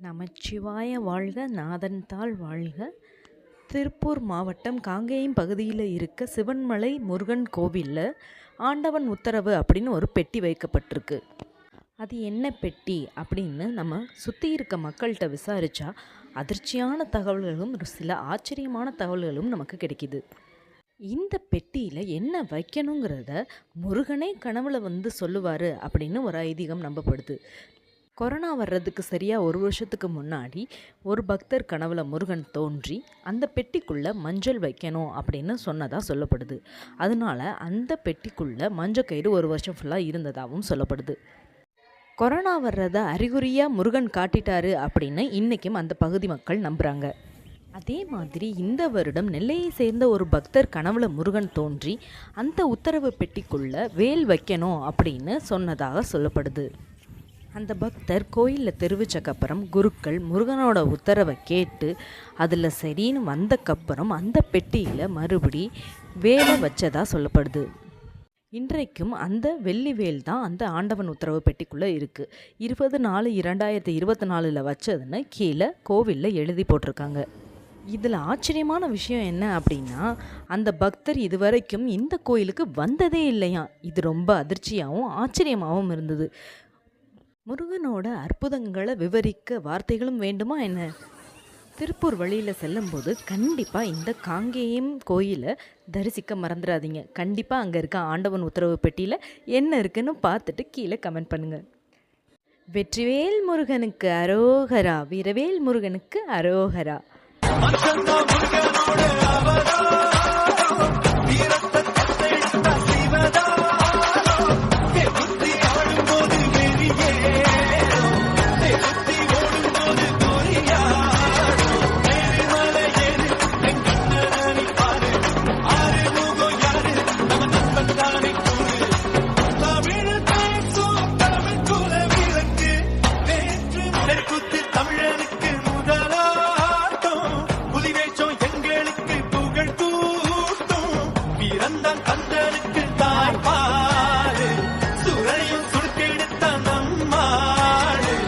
நமச்சிவாய வாழ்க, நாதன் தாள் வாழ்க. திருப்பூர் மாவட்டம் காங்கேயம் பகுதியில் இருக்க சிவன்மலை முருகன் கோவிலில் ஆண்டவன் உத்தரவு அப்படின்னு ஒரு பெட்டி வைக்கப்பட்டிருக்கு. அது என்ன பெட்டி அப்படின்னு நம்ம சுற்றி இருக்க மக்கள்கிட்ட விசாரித்தா அதிர்ச்சியான தகவல்களும் சில ஆச்சரியமான தகவல்களும் நமக்கு கிடைக்கிது. இந்த பெட்டியில் என்ன வைக்கணுங்கிறத முருகனே கனவுல சொல்லுவார் அப்படின்னு ஒரு ஐதீகம் நம்பப்படுது. கொரோனா வர்றதுக்கு சரியாக 1 வருஷத்துக்கு முன்னாடி ஒரு பக்தர் கனவுல முருகன் தோன்றி அந்த பெட்டிக்குள்ளே மஞ்சள் வைக்கணும் அப்படின்னு சொன்னதாக சொல்லப்படுது. அதனால அந்த பெட்டிக்குள்ளே மஞ்சள் கயிறு 1 வருஷம் ஃபுல்லாக இருந்ததாகவும் சொல்லப்படுது. கொரோனா வர்றதை அறிகுறியாக முருகன் காட்டிட்டாரு அப்படின்னு இன்றைக்கும் அந்த பகுதி மக்கள் நம்புகிறாங்க. அதே மாதிரி இந்த வருடம் நெல்லையை சேர்ந்த ஒரு பக்தர் கனவுல முருகன் தோன்றி அந்த உத்தரவு பெட்டிக்குள்ளே வேல் வைக்கணும் அப்படின்னு சொன்னதாக சொல்லப்படுது. அந்த பக்தர் கோயிலில் தெரிவித்தக்கப்புறம் குருக்கள் முருகனோட உத்தரவை கேட்டு அதில் சரின்னு வந்தக்கப்புறம் அந்த பெட்டியில் மறுபடி வேலை வச்சதாக சொல்லப்படுது. இன்றைக்கும் அந்த வெள்ளி வேல் தான் அந்த ஆண்டவன் உத்தரவு பெட்டிக்குள்ளே இருக்குது. 20/4/2024 வச்சதுன்னு கீழே கோவிலில் எழுதி போட்டிருக்காங்க. இதில் ஆச்சரியமான விஷயம் என்ன அப்படின்னா, அந்த பக்தர் இதுவரைக்கும் இந்த கோயிலுக்கு வந்ததே இல்லையாம். இது ரொம்ப அதிர்ச்சியாகவும் ஆச்சரியமாகவும் இருந்தது. முருகனோட அற்புதங்களை விவரிக்க வார்த்தைகளும் வேண்டுமா என்ன? திருப்பூர் வழியில் செல்லும்போது கண்டிப்பாக இந்த காங்கேயம் கோயிலை தரிசிக்க மறந்துடாதீங்க. கண்டிப்பாக அங்கே இருக்க ஆண்டவன் உத்தரவு பெட்டியில் என்ன இருக்குன்னு பார்த்துட்டு கீழே கமெண்ட் பண்ணுங்கள். வெற்றிவேல் முருகனுக்கு அரோகரா, வீரவேல் முருகனுக்கு அரோகரா. தமிழனுக்கு முதலாட்டம் புலிவேச்சம் எங்களுக்கு புகழ் கூட்டம் வீரந்தான் கந்தனுக்கு